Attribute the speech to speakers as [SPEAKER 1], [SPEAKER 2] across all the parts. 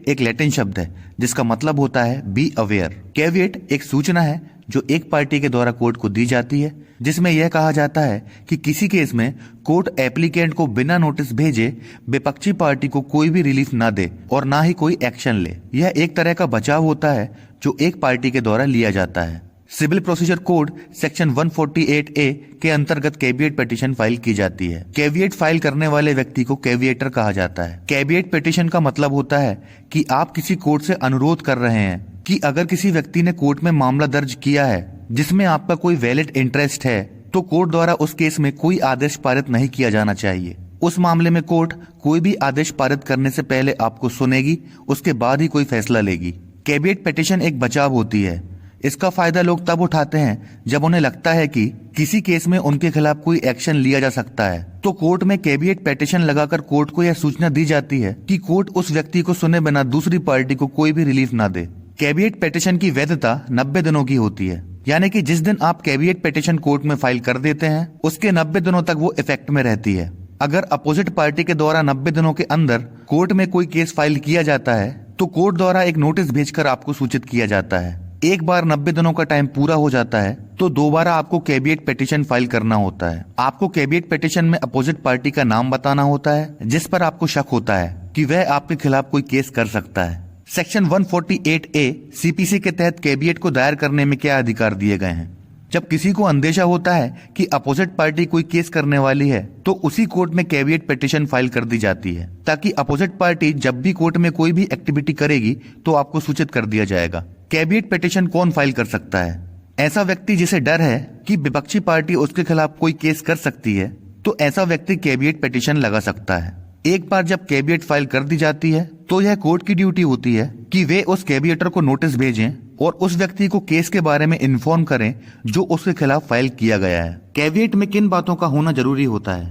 [SPEAKER 1] एक लैटिन शब्द है जिसका मतलब होता है बी अवेयर। कैविएट एक सूचना है जो एक पार्टी के द्वारा कोर्ट को दी जाती है, जिसमें यह कहा जाता है कि किसी केस में कोर्ट एप्लीकेंट को बिना नोटिस भेजे विपक्षी पार्टी को कोई भी रिलीफ ना दे और ना ही कोई एक्शन ले। यह एक तरह का बचाव होता है जो एक पार्टी के द्वारा लिया जाता है। Civil procedure code section 148A के अंतर्गत कैविएट पिटीशन फाइल की जाती है। कैविएट फाइल करने वाले व्यक्ति को कैविएटर कहा जाता है। कैविएट पिटीशन का मतलब होता है कि आप किसी कोर्ट से अनुरोध कर रहे हैं कि अगर किसी व्यक्ति ने कोर्ट में मामला दर्ज किया है जिसमें आपका कोई वैलिड इंटरेस्ट है, तो कोर्ट द्वारा उस केस में कोई आदेश पारित नहीं किया जाना चाहिए। उस मामले में कोर्ट कोई भी आदेश पारित करने से पहले आपको सुनेगी, उसके बाद ही कोई फैसला लेगी। कैविएट पिटीशन एक बचाव होती है। इसका फायदा लोग तब उठाते हैं जब उन्हें लगता है कि किसी केस में उनके खिलाफ कोई एक्शन लिया जा सकता है, तो कोर्ट में कैविएट पिटीशन लगाकर कोर्ट को यह सूचना दी जाती है कि कोर्ट उस व्यक्ति को सुने बिना दूसरी पार्टी को कोई भी रिलीफ ना दे। कैविएट पिटीशन की वैधता 90 दिनों की होती है, यानी कि जिस दिन आप कैविएट पिटीशन कोर्ट में फाइल कर देते हैं उसके 90 दिनों तक वो इफेक्ट में रहती है। अगर अपोजिट पार्टी के द्वारा 90 दिनों के अंदर कोर्ट में कोई केस फाइल किया जाता है तो कोर्ट द्वारा एक नोटिस भेजकर आपको सूचित किया जाता है। एक बार 90 दिनों का टाइम पूरा हो जाता है तो दोबारा आपको कैविएट पिटीशन फाइल करना होता है। आपको कैविएट पिटीशन में अपोजिट पार्टी का नाम बताना होता है जिस पर आपको शक होता है कि वह आपके खिलाफ कोई केस कर सकता है। सेक्शन 148A CPC के तहत कैविएट को दायर करने में क्या अधिकार दिए गए हैं? जब किसी को अंदेशा होता है कि अपोजिट पार्टी कोई केस करने वाली है तो उसी कोर्ट में कैविएट पिटीशन फाइल कर दी जाती है, ताकि अपोजिट पार्टी जब भी कोर्ट में कोई भी एक्टिविटी करेगी तो आपको सूचित कर दिया जाएगा। कैविएट पिटीशन कौन फाइल कर सकता है? ऐसा व्यक्ति जिसे डर है कि विपक्षी पार्टी उसके खिलाफ कोई केस कर सकती है, तो ऐसा व्यक्ति कैविएट पिटीशन लगा सकता है। एक बार जब कैविएट फाइल कर दी जाती है तो यह कोर्ट की ड्यूटी होती है कि वे उस कैविएटर को नोटिस भेजें और उस व्यक्ति को केस के बारे में इन्फॉर्म करें जो उसके खिलाफ फाइल किया गया है। कैविएट में किन बातों का होना जरूरी होता है?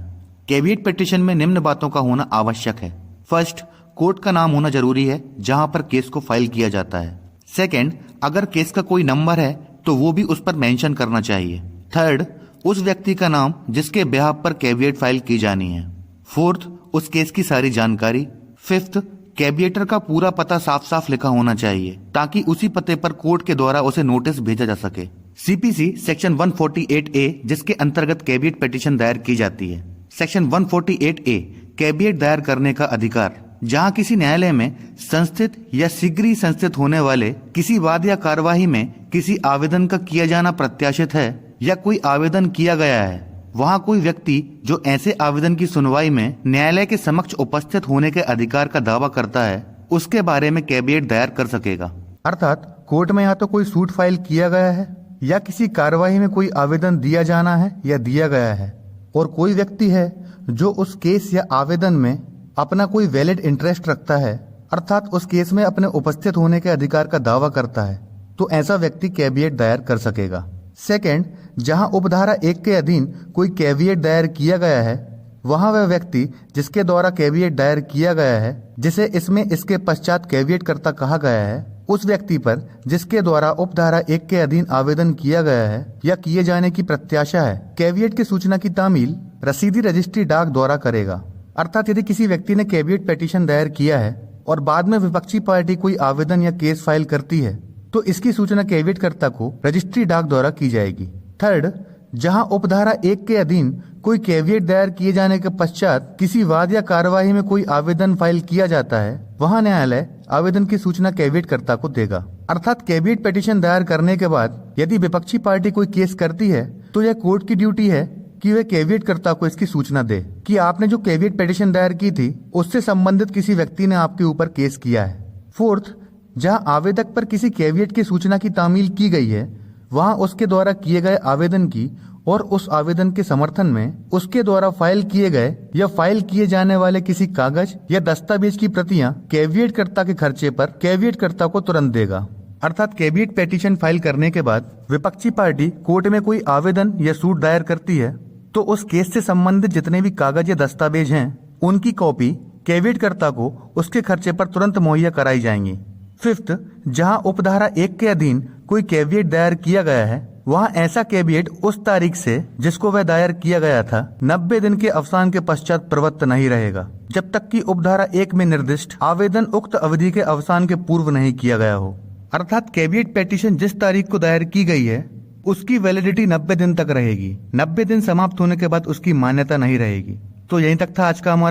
[SPEAKER 1] कैविएट पिटीशन में निम्न बातों का होना आवश्यक है। फर्स्ट, कोर्ट का नाम होना जरूरी है जहां पर केस को फाइल किया जाता है। सेकेंड, अगर केस का कोई नंबर है तो वो भी उस पर मेंशन करना चाहिए। थर्ड, उस व्यक्ति का नाम जिसके बिहाफ पर कैविएट फाइल की जानी है। फोर्थ, उस केस की सारी जानकारी। फिफ्थ, कैविएटर का पूरा पता साफ साफ लिखा होना चाहिए ताकि उसी पते पर कोर्ट के द्वारा उसे नोटिस भेजा जा सके। CPC सेक्शन 148A जिसके अंतर्गत कैविएट पिटीशन दायर की जाती है। सेक्शन 148A कैविएट दायर करने का अधिकार, जहां किसी न्यायालय में संस्थित या शीघ्र ही संस्थित होने वाले किसी वाद या कार्यवाही में किसी आवेदन का किया जाना प्रत्याशित है या कोई आवेदन किया गया है, वहां कोई व्यक्ति जो ऐसे आवेदन की सुनवाई में न्यायालय के समक्ष उपस्थित होने के अधिकार का दावा करता है उसके बारे में कैविएट दायर कर सकेगा। अर्थात कोर्ट में या तो कोई सूट फाइल किया गया है या किसी कार्यवाही में कोई आवेदन दिया जाना है या दिया गया है और कोई व्यक्ति है जो उस केस या आवेदन में अपना कोई वैलिड इंटरेस्ट रखता है, अर्थात उस केस में अपने उपस्थित होने के अधिकार का दावा करता है, तो ऐसा व्यक्ति कैविएट दायर कर सकेगा। सेकंड, जहां उपधारा 1 के अधीन कोई कैविएट दायर किया गया है वहां वह व्यक्ति जिसके द्वारा कैविएट दायर किया गया है, जिसे इसमें इसके पश्चात कैविएट कर्ता कहा गया है, उस व्यक्ति पर जिसके द्वारा उपधारा 1 के अधीन आवेदन किया गया है या किए जाने की प्रत्याशा है, कैविएट की सूचना की तामील रसीदी रजिस्ट्री डाक द्वारा करेगा। अर्थात यदि किसी व्यक्ति ने कैविएट पिटीशन दायर किया है और बाद में विपक्षी पार्टी कोई आवेदन या केस फाइल करती है तो इसकी सूचना कैविएट कर्ता को रजिस्ट्री डाक द्वारा की जाएगी। थर्ड, जहां उपधारा 1 के अधीन कोई कैविएट दायर किए जाने के पश्चात किसी वाद या कार्यवाही में कोई आवेदन फाइल किया जाता है, वहां न्यायालय आवेदन की सूचना कैविएट कर्ता को देगा। अर्थात कैविएट पिटीशन दायर करने के बाद यदि विपक्षी पार्टी कोई केस करती है तो यह कोर्ट की ड्यूटी है कि वह कैविएट कर्ता को इसकी सूचना दे कि आपने जो कैविएट पिटीशन दायर की थी उससे संबंधित किसी व्यक्ति ने आपके ऊपर केस किया है। फोर्थ, जहां आवेदक पर किसी कैविएट की सूचना की तामील की गई है वहां उसके द्वारा किए गए आवेदन की और उस आवेदन के समर्थन में उसके द्वारा फाइल किए गए या फाइल किए जाने वाले किसी कागज या दस्तावेज की प्रतियां कैविएट कर्ता के खर्चे पर कैविएट कर्ता को तुरंत देगा। अर्थात कैविएट पिटीशन फाइल करने के बाद विपक्षी पार्टी कोर्ट में कोई आवेदन या सूट दायर करती है तो उस केस से संबंधित जितने भी कागज या दस्तावेज हैं उनकी कॉपी कैविएट कर्ता को उसके खर्चे पर तुरंत मुहैया कराई जाएंगी। फिफ्थ, जहां उपधारा 1 के अधीन कोई कैविएट दायर किया गया है वहाँ ऐसा कैविएट उस तारीख से जिसको वह दायर किया गया था 90 दिन के अवसान के पश्चात प्रवृत्त नहीं रहेगा, जब तक कि उपधारा 1 में निर्दिष्ट आवेदन उक्त अवधि के अवसान के पूर्व नहीं किया गया हो। अर्थात कैविएट पेटिशन जिस तारीख को दायर की गई है उसकी वैलिडिटी 90 दिन तक रहेगी। 90 दिन समाप्त होने के बाद उसकी मान्यता नहीं रहेगी। तो यहीं तक था आज का हमारा